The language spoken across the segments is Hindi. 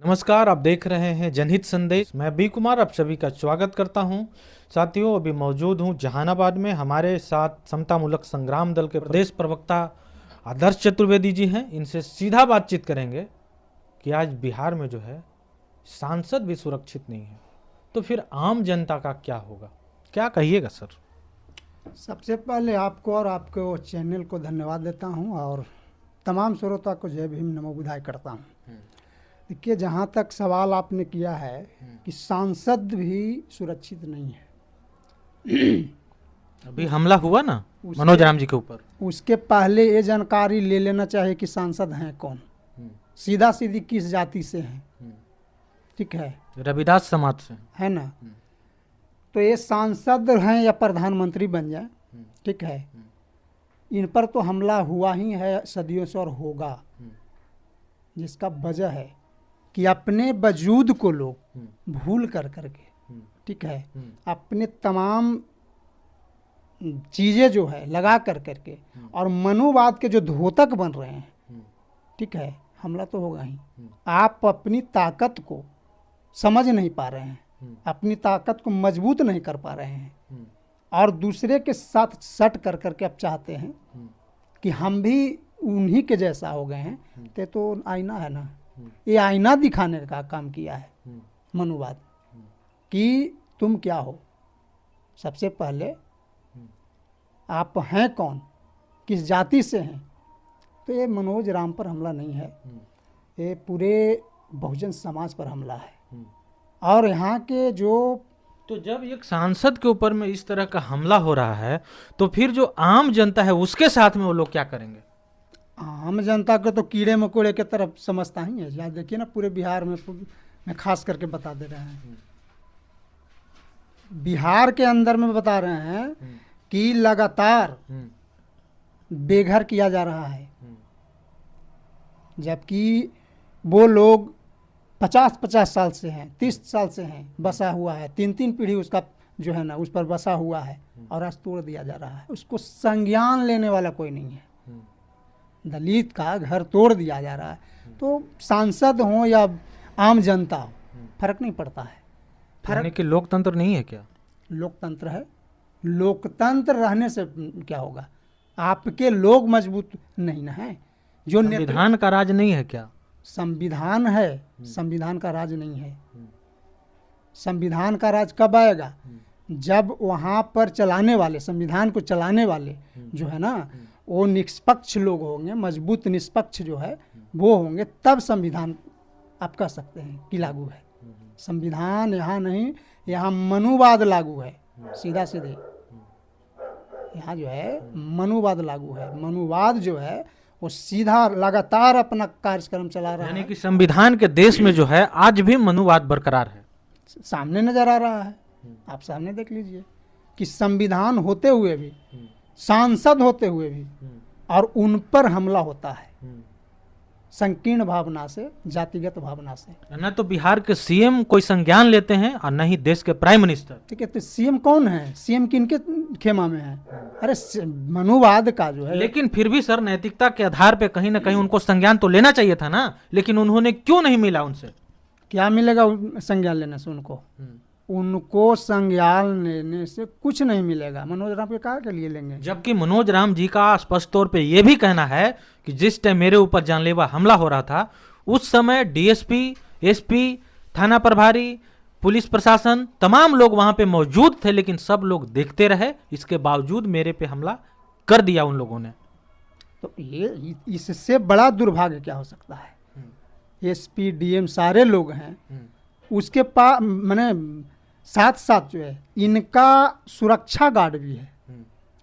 नमस्कार, आप देख रहे हैं जनहित संदेश। मैं बी कुमार आप सभी का स्वागत करता हूं। साथियों, अभी मौजूद हूं जहानाबाद में। हमारे साथ समतामूलक संग्राम दल के प्रदेश प्रवक्ता आदर्श चतुर्वेदी जी हैं। इनसे सीधा बातचीत करेंगे कि आज बिहार में जो है सांसद भी सुरक्षित नहीं है, तो फिर आम जनता का क्या होगा, क्या कहिएगा सर? सबसे पहले आपको और आपके चैनल को धन्यवाद देता हूं और तमाम श्रोता को जय भीम नमो बुधाई करता हूं। देखिए, जहां तक सवाल आपने किया है कि सांसद भी सुरक्षित नहीं है। अभी हमला हुआ ना मनोज राम जी के ऊपर, उसके पहले ये जानकारी ले लेना चाहिए कि सांसद हैं कौन, सीधा सीधी किस जाति से हैं। ठीक है, रविदास समाज से है ना। तो ये सांसद हैं या प्रधानमंत्री बन जाए, ठीक है, इन पर तो हमला हुआ ही है सदियों से और होगा, जिसका वजह है कि अपने वजूद को लोग भूल कर करके, ठीक है, अपने तमाम चीज़ें जो है लगा कर करके और मनुवाद के जो धोतक बन रहे हैं, ठीक है, हमला तो होगा ही। आप अपनी ताकत को समझ नहीं पा रहे हैं, अपनी ताकत को मजबूत नहीं कर पा रहे हैं और दूसरे के साथ सट कर करके आप चाहते हैं कि हम भी उन्हीं के जैसा हो गए हैं। तो आईना है ना, ये आईना दिखाने का काम किया है मनुवाद कि तुम क्या हो। सबसे पहले आप हैं कौन, किस जाति से हैं। तो ये मनोज राम पर हमला नहीं है, ये पूरे बहुजन समाज पर हमला है। और यहाँ के जो तो जब एक सांसद के ऊपर में इस तरह का हमला हो रहा है, तो फिर जो आम जनता है उसके साथ में वो लोग क्या करेंगे? आम जनता को तो कीड़े मकोड़े के तरफ समझता ही है। यहाँ देखिए ना, पूरे बिहार में खास करके बता दे रहे हैं, बिहार के अंदर में बता रहे हैं कि लगातार बेघर किया जा रहा है, जबकि वो लोग 50-50 साल से हैं, 30 साल से हैं, बसा हुआ है, 3-3 पीढ़ी उसका जो है ना उस पर बसा हुआ है, और आज तोड़ दिया जा रहा है। उसको संज्ञान लेने वाला कोई नहीं है। दलित का घर तोड़ दिया जा रहा है। तो सांसद हो या आम जनता हो, फर्क नहीं पड़ता है। फर्क कि लोकतंत्र नहीं है क्या? लोकतंत्र है। लोकतंत्र रहने से क्या होगा? आपके लोग मजबूत नहीं ना है। जो संविधान का राज नहीं है क्या? संविधान है, संविधान का राज नहीं है। संविधान का राज कब आएगा? जब वहाँ पर चलाने वाले, संविधान को चलाने वाले जो है ना, वो निष्पक्ष लोग होंगे, मजबूत निष्पक्ष जो है वो होंगे, तब संविधान आप कह सकते हैं कि लागू है। संविधान यहाँ नहीं, यहाँ मनुवाद लागू है। सीधा सीधे यहाँ जो है मनुवाद लागू है। मनुवाद जो है वो सीधा लगातार अपना कार्यक्रम चला रहा है। यानी कि संविधान के देश में जो है आज भी मनुवाद बरकरार है, सामने नजर आ रहा है। आप सामने देख लीजिए कि संविधान होते हुए भी, सांसद होते हुए भी, और उन पर हमला होता है संकीर्ण भावना से, जातिगत भावना से। न तो बिहार के सीएम कोई संज्ञान लेते हैं और न ही देश के प्राइम मिनिस्टर। ठीक है, तो सीएम कौन है? सीएम किनके खेमा में है? अरे मनुवाद का जो है। लेकिन फिर भी सर, नैतिकता के आधार पे कहीं ना कहीं उनको संज्ञान तो लेना चाहिए था ना, लेकिन उन्होंने क्यों नहीं मिला उनसे? क्या मिलेगा संज्ञान लेने से? उनको संज्ञान लेने से कुछ नहीं मिलेगा। मनोज राम के कहा के लिए लेंगे? जबकि मनोज राम जी का स्पष्ट तौर पे ये भी कहना है कि जिस टाइम मेरे ऊपर जानलेवा हमला हो रहा था, उस समय डीएसपी, एसपी, थाना प्रभारी, पुलिस प्रशासन, तमाम लोग वहां पे मौजूद थे, लेकिन सब लोग देखते रहे। इसके बावजूद मेरे पे हमला कर दिया उन लोगों ने। तो ये इससे बड़ा दुर्भाग्य क्या हो सकता है? एसपी, डीएम सारे लोग हैं, उसके पास मैंने साथ साथ जो है इनका सुरक्षा गार्ड भी है।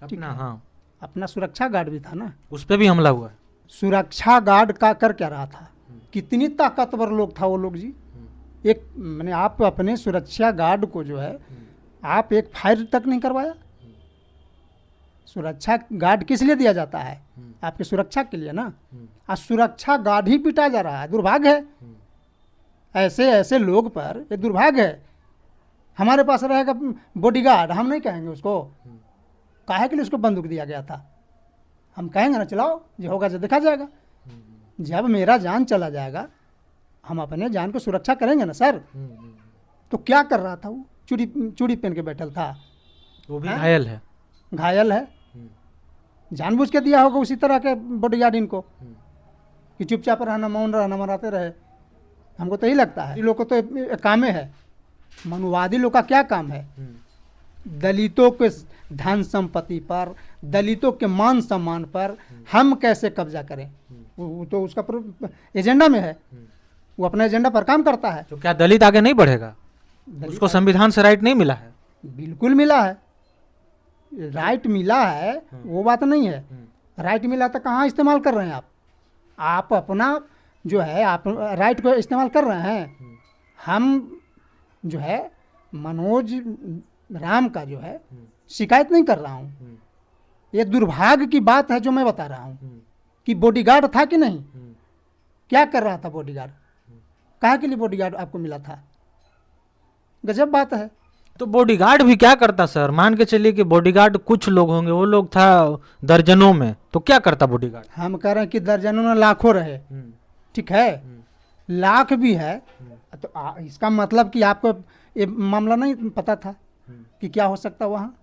अपना, हाँ, अपना सुरक्षा गार्ड भी था ना, उस पर भी हमला हुआ है। सुरक्षा गार्ड का कर क्या रहा था? कितनी ताकतवर लोग था वो लोग जी। एक मैंने आप अपने सुरक्षा गार्ड को जो है आप एक फायर तक नहीं करवाया। सुरक्षा गार्ड किस लिए दिया जाता है? आपकी सुरक्षा के लिए ना। आज सुरक्षा गार्ड ही पिटा जा रहा है। दुर्भाग्य है, ऐसे ऐसे लोग पर ये दुर्भाग्य है। हमारे पास रहेगा बॉडीगार्ड, हम नहीं कहेंगे उसको काहे के लिए उसको बंदूक दिया गया था? हम कहेंगे ना चलाओ, जो होगा जो देखा जाएगा। जब मेरा जान चला जाएगा, हम अपने जान को सुरक्षा करेंगे ना सर। तो क्या कर रहा था वो? चूड़ी चूड़ी पहन के बैठल था, वो भी हाँ? घायल है। घायल है, जानबूझ के दिया होगा उसी तरह के बॉडीगार्ड इनको कि चुपचाप रहना, मौन रहना, मराते रहे। हमको तो यही लगता है, ये लोग को तो एक कामे है, मनुवादी लोग का क्या काम है? दलितों के धन संपत्ति पर, दलितों के मान सम्मान पर हम कैसे कब्जा करें, वो तो उसका एजेंडा में है, वो अपना एजेंडा पर काम करता है। तो क्या दलित आगे नहीं बढ़ेगा? उसको संविधान से राइट नहीं मिला है? बिल्कुल मिला है, राइट मिला है, वो बात नहीं है। राइट मिला तो कहाँ इस्तेमाल कर रहे हैं आप अपना जो है, आप राइट को इस्तेमाल कर रहे हैं। हम जो है मनोज राम का जो है शिकायत नहीं कर रहा हूँ, ये दुर्भाग्य की बात है जो मैं बता रहा हूँ कि बॉडीगार्ड था कि नहीं, क्या कर रहा था बॉडीगार्ड, कहाँ के लिए बॉडीगार्ड आपको मिला था? गजब बात है। तो बॉडीगार्ड भी क्या करता सर? मान के चलिए कि बॉडीगार्ड कुछ लोग होंगे, वो लोग था दर्जनों में, तो क्या करता बॉडीगार्ड? हम कह रहे हैं कि दर्जनों में लाखों रहे, ठीक है, लाख भी है, तो इसका मतलब कि आपको ये मामला नहीं पता था कि क्या हो सकता वहाँ?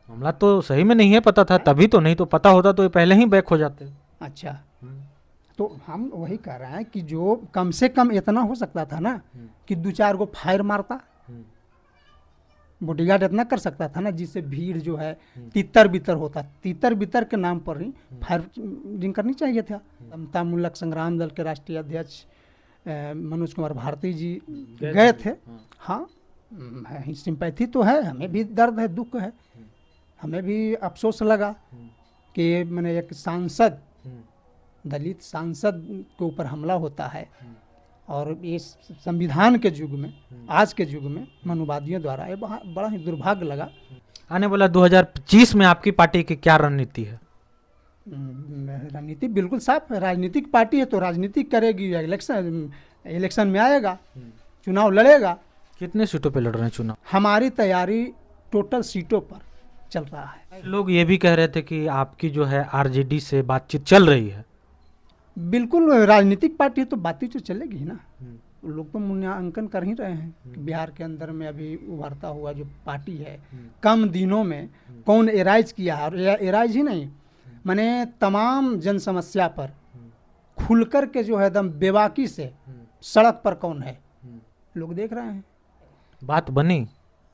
मामला तो सही में नहीं है पता था, तभी तो, नहीं तो पता होता तो ये पहले ही बैक हो जाते। अच्छा, तो हम वही कह रहे हैं कि जो कम से कम इतना हो सकता था ना कि 2-4 गो फायर मारता, बॉडीगार्ड इतना कर सकता था ना, जिससे भीड़ जो है तितर बितर होता, तितर बितर के नाम पर ही फायरिंग करनी चाहिए था। समता मूलक संग्राम दल के राष्ट्रीय अध्यक्ष मनोज कुमार भारती जी गए थे। हाँ, सिंपैथी तो है, हमें भी दर्द है, दुख है, हमें भी अफसोस लगा कि मैंने एक सांसद, दलित सांसद के ऊपर हमला होता है, और इस संविधान के युग में, आज के युग में मनुवादियों द्वारा ये बड़ा ही दुर्भाग्य लगा। आने वाला 2025 में आपकी पार्टी की क्या रणनीति है? रणनीति बिल्कुल साफ है, राजनीतिक पार्टी है तो राजनीति करेगी, इलेक्शन में आएगा, चुनाव लड़ेगा। कितने सीटों पे लड़ रहे हैं चुनाव? हमारी तैयारी टोटल सीटों पर चल रहा है। लोग ये भी कह रहे थे कि आपकी जो है आरजेडी से बातचीत चल रही है। बिल्कुल, राजनीतिक पार्टी तो बातचीत तो चलेगी ही ना। लोग तो मूल्यांकन कर ही रहे हैं कि बिहार के अंदर में अभी उभरता हुआ जो पार्टी है, कम दिनों में कौन एराइज किया है, और एराइज ही नहीं, माने तमाम जन समस्या पर खुल कर के जो है एकदम बेबाकी से सड़क पर कौन है, लोग देख रहे हैं। बात बनी?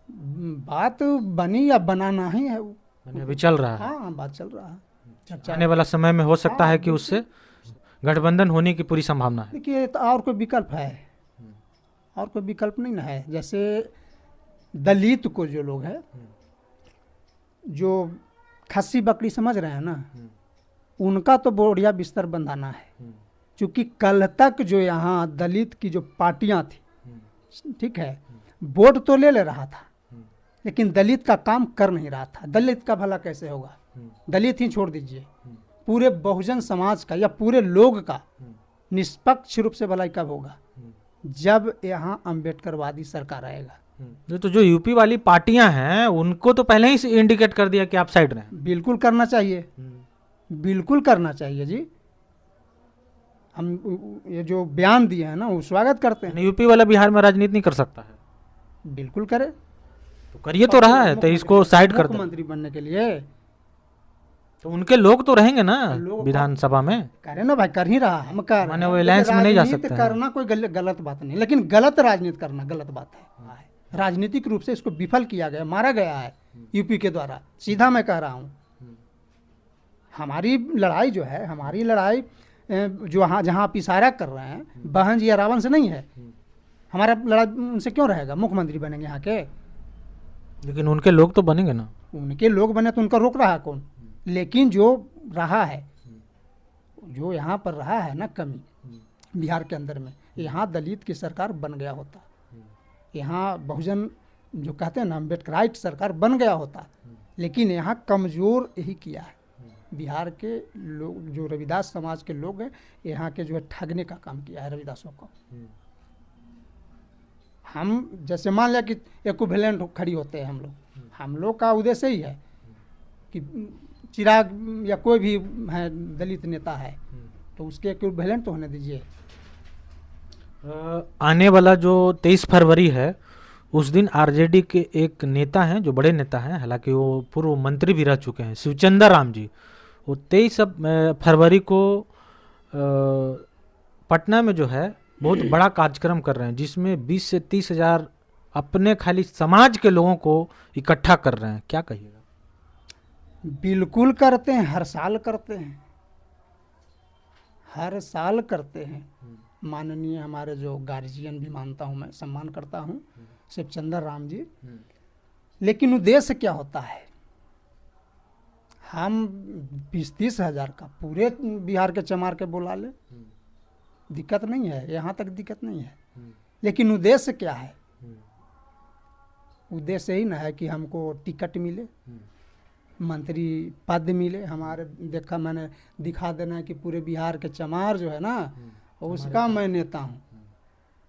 बात बनी या बनाना ही है, वो अभी चल रहा है। हाँ, बात चल रहा है। आने वाला समय में हो सकता है कि उससे गठबंधन होने की पूरी संभावना है। देखिए, तो और कोई विकल्प है? और कोई विकल्प नहीं ना है। जैसे दलित को जो लोग है, जो खस्सी बकरी समझ रहे हैं ना, उनका तो बढ़िया बिस्तर बंधाना है, क्योंकि कल तक जो यहाँ दलित की जो पार्टियां थी, ठीक है, वोट तो ले रहा था, लेकिन दलित का काम कर नहीं रहा था। दलित का भला कैसे होगा? दलित ही छोड़ दीजिए, पूरे बहुजन समाज का या पूरे लोग का निष्पक्ष रूप से भलाई कब होगा? जब यहाँ अम्बेडकरवादी सरकार आएगा। तो जो यूपी वाली पार्टियां हैं उनको तो पहले ही इंडिकेट कर दिया कि आप साइड रहें। बिल्कुल करना चाहिए, बिल्कुल करना चाहिए जी। हम ये जो बयान दिए हैं ना, वो स्वागत करते हैं। यूपी वाला बिहार में राजनीति नहीं कर सकता है? बिल्कुल करे, तो करिए तो रहा है, तो इसको साइड कर दो। मुख्यमंत्री बनने के लिए तो उनके लोग तो रहेंगे ना विधानसभा में? करे ना भाई, कर ही रहा, हम कर माने वो अलायंस में नहीं जा सकते। करना कोई गलत बात नहीं, लेकिन गलत राजनीति करना गलत बात है। राजनीतिक रूप से इसको विफल किया गया, मारा गया है यूपी के द्वारा, सीधा मैं कह रहा हूँ। हमारी लड़ाई जो है, हमारी लड़ाई जो जहाँ आप इशारा कर रहे हैं, बहन जी या रावण से नहीं है। हमारा लड़ाई उनसे क्यों रहेगा? मुख्यमंत्री बनेंगे यहाँ के, लेकिन उनके लोग तो बनेंगे ना। उनके लोग बने तो उनका रोक रहा है कौन? लेकिन जो रहा है, जो यहाँ पर रहा है ना कमी बिहार के अंदर में, यहाँ दलित की सरकार बन गया होता, यहाँ बहुजन जो कहते हैं ना अम्बेडकराइट सरकार बन गया होता, लेकिन यहाँ कमज़ोर यही किया है। बिहार के लोग जो रविदास समाज के लोग हैं, यहाँ के जो है ठगने का काम किया है रविदासों को। हम जैसे मान लिया कि इक्विवेलेंट खड़ी होते हैं हम लोग का उद्देश्य ही है कि चिराग या कोई भी है दलित नेता है तो उसके इक्विवेलेंट तो होने दीजिए। आने वाला जो 23 फरवरी है उस दिन आरजेडी के एक नेता हैं जो बड़े नेता हैं, हालांकि वो पूर्व मंत्री भी रह चुके हैं, शिवचंद्र राम जी, वो 23 फरवरी को पटना में जो है बहुत बड़ा कार्यक्रम कर रहे हैं, जिसमें 20 से 30 हजार अपने खाली समाज के लोगों को इकट्ठा कर रहे हैं। क्या कहिएगा? बिल्कुल करते हैं, हर साल करते हैं, हर साल करते हैं। माननीय हमारे जो गार्जियन भी मानता हूँ, मैं सम्मान करता हूँ, शिवचंद्र राम जी। लेकिन उद्देश्य क्या होता है? हम 20-30 हजार का पूरे बिहार के चमार के बुला ले, दिक्कत नहीं है, यहाँ तक दिक्कत नहीं है। लेकिन उद्देश्य क्या है? उद्देश्य ही ना है कि हमको टिकट मिले, मंत्री पद मिले, हमारे देखा मैंने दिखा देना है कि पूरे बिहार के चमार जो है ना, उसका मैं नेता हूँ।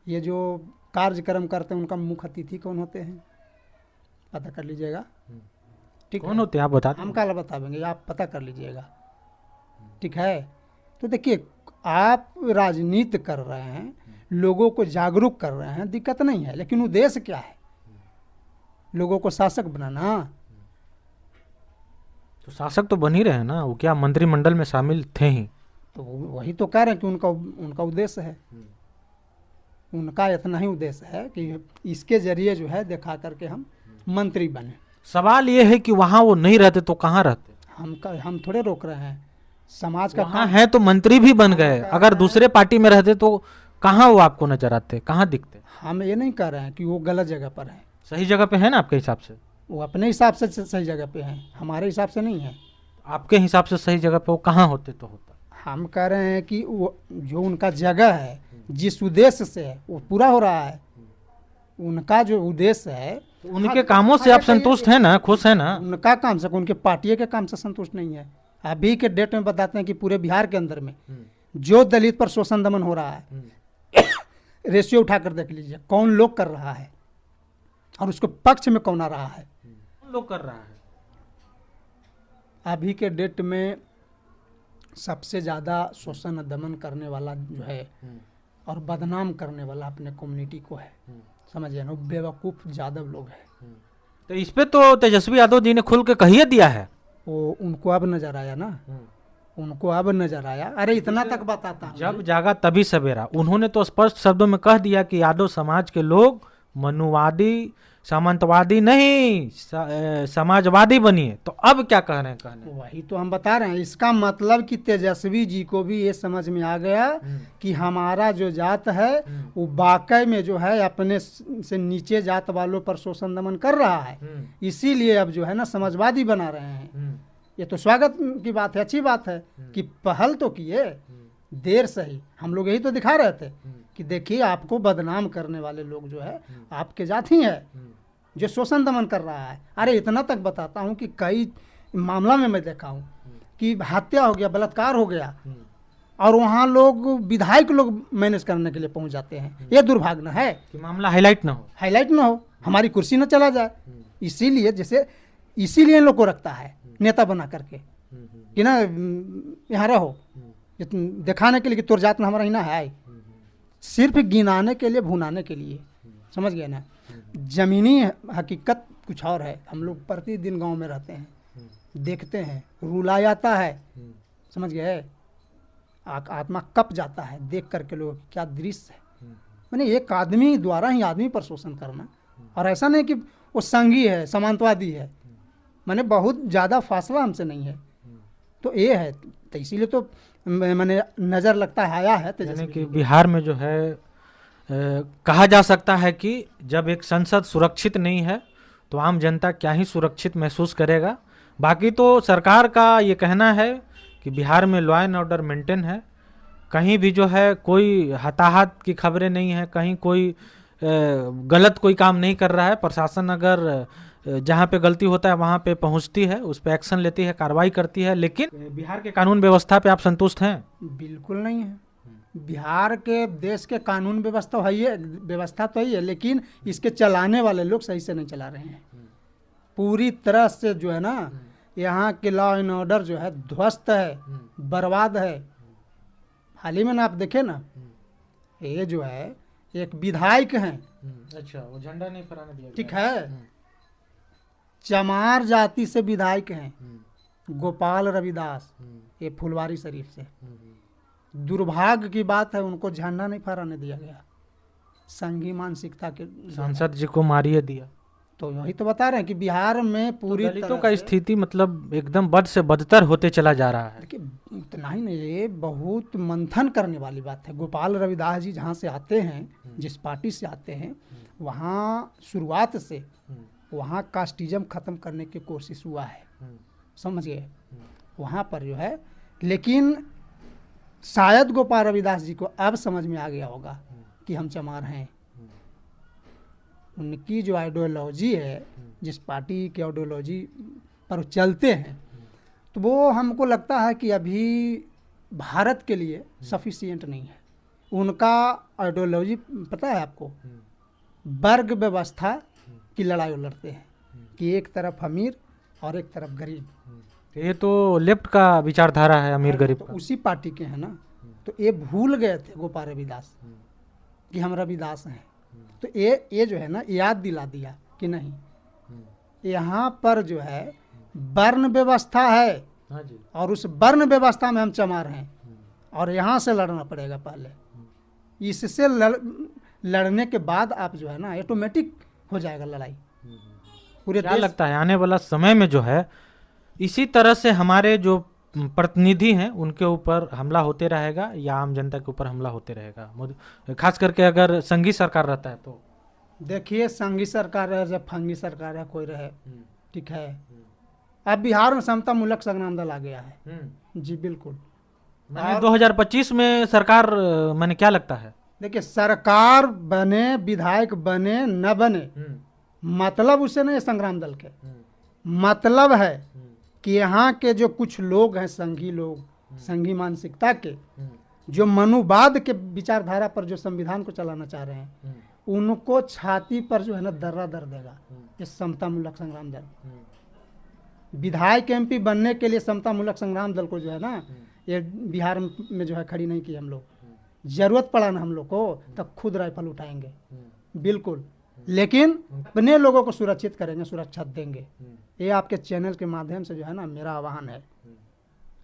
ये जो कार्यक्रम करते हैं उनका मुख्य अतिथि कौन होते हैं, पता कर लीजिएगा। ठीक कौन होते हैं आप बता? हम काला बता देंगे, आप पता कर लीजिएगा। ठीक है, तो देखिए, आप राजनीति कर रहे हैं, लोगों को जागरूक कर रहे हैं, दिक्कत नहीं है। लेकिन उद्देश्य क्या है? लोगों को शासक बनाना। तो शासक तो बन ही रहे हैं ना, वो क्या मंत्रिमंडल में शामिल थे ही? तो वही तो कह रहे हैं कि उनका उद्देश्य है, उनका इतना ही उद्देश्य है कि इसके जरिए जो है दिखा करके हम मंत्री बने। सवाल ये है कि वहाँ वो नहीं रहते तो कहाँ रहते? हम थोड़े रोक रहे हैं, समाज का वहाँ है तो मंत्री भी बन गए, अगर दूसरे पार्टी में रहते तो कहाँ वो आपको नजर आते, कहाँ दिखते? हम ये नहीं कह रहे हैं कि वो गलत जगह पर है, सही जगह पे है ना आपके हिसाब से? वो अपने हिसाब से सही जगह पे हैं, हमारे हिसाब से नहीं है। आपके हिसाब से सही जगह पे वो कहाँ होते तो होता? हम कह रहे हैं कि वो जो उनका जगह है, जिस उद्देश्य से है, वो पूरा हो रहा है। उनका जो उद्देश्य है, तो उनके कामों से आप संतुष्ट हैं ना, खुश हैं ना? उनका काम से, उनके पार्टी के काम से संतुष्ट नहीं है। अभी के डेट में बताते हैं कि पूरे बिहार के अंदर में जो दलित पर शोषण दमन हो रहा है, रेशियो उठाकर देख लीजिए, कौन लोग कर रहा है और उसको पक्ष में कौन आ रहा है, कौन लोग कर रहा है? अभी के डेट में सबसे ज़्यादा शोषण दमन करने वाला जो है और बदनाम करने वाला अपने कम्युनिटी को है, समझिए ना, बेवकूफ़ यादव लोग हैं। तो इस पे तो तेजस्वी यादव जी ने खुल के कहिए दिया है। वो उनको अब नजर आया ना, उनको अब नजर आया। अरे इतना तक बताता हूं, जब जागा तभी सवेरा। उन्होंने तो स्पष्ट शब्दों में कह दिया कि यादव समाज के लोग मनुवादी, सामंतवादी नहीं, समाजवादी बनिए। तो अब क्या कह रहे हैं? कहने वही तो हम बता रहे हैं। इसका मतलब कि तेजस्वी जी को भी ये समझ में आ गया कि हमारा जो जात है वो वाकई में जो है अपने से नीचे जात वालों पर शोषण दमन कर रहा है, इसीलिए अब जो है ना समाजवादी बना रहे हैं। ये तो स्वागत की बात है, अच्छी बात है कि पहल तो किए, देर सही। हम लोग यही तो दिखा रहे थे कि देखिए, आपको बदनाम करने वाले लोग जो है आपके जात ही है, जो शोषण दमन कर रहा है। अरे इतना तक बताता हूँ कि कई मामला में मैं देखा हूँ कि हत्या हो गया, बलात्कार हो गया, और वहाँ लोग विधायक लोग मैनेज करने के लिए पहुँच जाते हैं। ये दुर्भाग्य है कि मामला हाईलाइट ना हो, हमारी कुर्सी न चला जाए। इसीलिए इन लोग को रखता है नेता बना करके कि ना यहाँ रहो, दिखाने के लिए कि तोर जात में हमारा ही ना है, सिर्फ गिनाने के लिए, भुनाने के लिए, समझ गए ना। जमीनी हकीकत कुछ और है। हम लोग प्रतिदिन गांव में रहते हैं, देखते हैं, रुला जाता है, समझ गए, आत्मा कप जाता है देख करके लोग, क्या दृश्य है। मैंने एक आदमी द्वारा ही आदमी पर शोषण करना, और ऐसा नहीं कि वो संघी है, समांतवादी है, मैंने बहुत ज़्यादा फासला हमसे नहीं है। तो ये है, तो इसीलिए तो मैंने नज़र लगता है आया है यानी कि बिहार में जो है कहा जा सकता है कि जब एक संसद सुरक्षित नहीं है तो आम जनता क्या ही सुरक्षित महसूस करेगा। बाकी तो सरकार का ये कहना है कि बिहार में लॉ एंड ऑर्डर मेंटेन है, कहीं भी जो है कोई हताहत की खबरें नहीं है, कहीं कोई गलत कोई काम नहीं कर रहा है। प्रशासन अगर जहाँ पे गलती होता है वहाँ पे पहुँचती है, उस पर एक्शन लेती है, कार्रवाई करती है। लेकिन बिहार के कानून व्यवस्था पे आप संतुष्ट हैं? बिल्कुल नहीं है। बिहार के देश के कानून व्यवस्था तो है, लेकिन इसके चलाने वाले लोग सही से नहीं चला रहे हैं। पूरी तरह से जो है ना, यहाँ के लॉ एंड ऑर्डर जो है ध्वस्त है, बर्बाद है। हाल ही में ना आप देखे ना, ये जो है एक विधायक हैं, अच्छा, वो झंडा नहीं फहराने दिया ठीक गया। है, चमार जाति से विधायक हैं, गोपाल रविदास, ये फुलवारी शरीफ से। दुर्भाग्य की बात है, उनको झंडा नहीं फहराने दिया गया, संघी मानसिकता के सांसद जी को मारिए दिया। तो वही तो बता रहे हैं कि बिहार में पूरी दलितों तरह का से- स्थिति मतलब एकदम बद से बदतर होते चला जा रहा है। देखिए, इतना ही नहीं, ये बहुत मंथन करने वाली बात है। गोपाल रविदास जी जहाँ से आते हैं, जिस पार्टी से आते हैं, वहाँ शुरुआत से वहाँ कास्टिज्म खत्म करने की कोशिश हुआ है, समझ गए, वहाँ पर जो है। लेकिन शायद गोपाल रविदास जी को अब समझ में आ गया होगा कि हम चमार हैं। उनकी जो आइडियोलॉजी है, जिस पार्टी की आइडियोलॉजी पर वो चलते हैं, तो वो हमको लगता है कि अभी भारत के लिए सफिशिएंट नहीं है। उनका आइडियोलॉजी पता है आपको, वर्ग व्यवस्था की लड़ाई वो लड़ते हैं कि एक तरफ अमीर और एक तरफ गरीब। ये तो लेफ्ट का विचारधारा है, अमीर गरीब तो का। उसी पार्टी के हैं ना, तो ये भूल गए थे गोपाल रविदास कि हम रविदास हैं। तो ये जो है ना, याद दिला दिया कि नहीं, यहाँ पर जो है वर्ण व्यवस्था है, हाँ जी। और उस वर्ण व्यवस्था में हम चमार हैं, और यहाँ से लड़ना पड़ेगा पहले। इससे लड़ने के बाद आप जो है ना, ऑटोमेटिक हो जाएगा लड़ाई पूरे क्या देश। लगता है आने वाला समय में जो है इसी तरह से हमारे जो प्रतिनिधि हैं उनके ऊपर हमला होते रहेगा या आम जनता के ऊपर हमला होते रहेगा, खास करके अगर संघी सरकार रहता है तो? देखिए, संघी सरकार रहे या फंगी सरकार है, कोई रहे, ठीक है, अब बिहार में समता मूलक संग्राम दल आ गया है। जी बिल्कुल। मैंने 2025 में सरकार मैंने क्या लगता है, देखिए, सरकार बने, विधायक बने न बने, मतलब उससे नहीं है संग्राम दल के, मतलब है कि यहाँ के जो कुछ लोग हैं, संघी लोग, संघी मानसिकता के, जो मनुवाद के विचारधारा पर जो संविधान को चलाना चाह रहे हैं, उनको छाती पर जो है ना दर्रा दर देगा ये समता मूलक संग्राम दल। विधायक एमपी बनने के लिए समता मूलक संग्राम दल को जो है ना, ये बिहार में जो है खड़ी नहीं की हम लोग। जरूरत पड़ा ना हम लोग को, तब खुद राइफल उठाएंगे, बिल्कुल, लेकिन अपने लोगों को सुरक्षित करेंगे, सुरक्षा देंगे। ये आपके चैनल के माध्यम से जो है ना मेरा आह्वान है।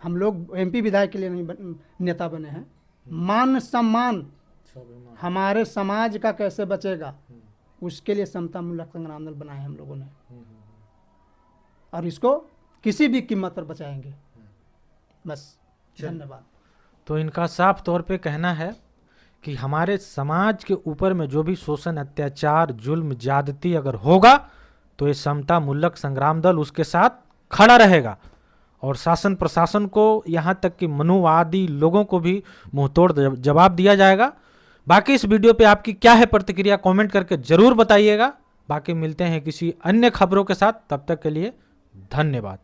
हम लोग एमपी विधायक के लिए नहीं नेता बने हैं। मान सम्मान हमारे समाज का कैसे बचेगा, उसके लिए समता मूलक संग्राम दल बनाए हम लोगों ने, और इसको किसी भी कीमत पर बचाएंगे। बस, धन्यवाद। तो इनका साफ तौर पे कहना है कि हमारे समाज के ऊपर में जो भी शोषण, अत्याचार, जुल्म, ज्यादती अगर होगा तो ये समता मूलक संग्राम दल उसके साथ खड़ा रहेगा, और शासन प्रशासन को, यहाँ तक कि मनुवादी लोगों को भी मुंहतोड़ जवाब दिया जाएगा। बाकी इस वीडियो पे आपकी क्या है प्रतिक्रिया, कमेंट करके जरूर बताइएगा। बाकी मिलते हैं किसी अन्य खबरों के साथ, तब तक के लिए धन्यवाद।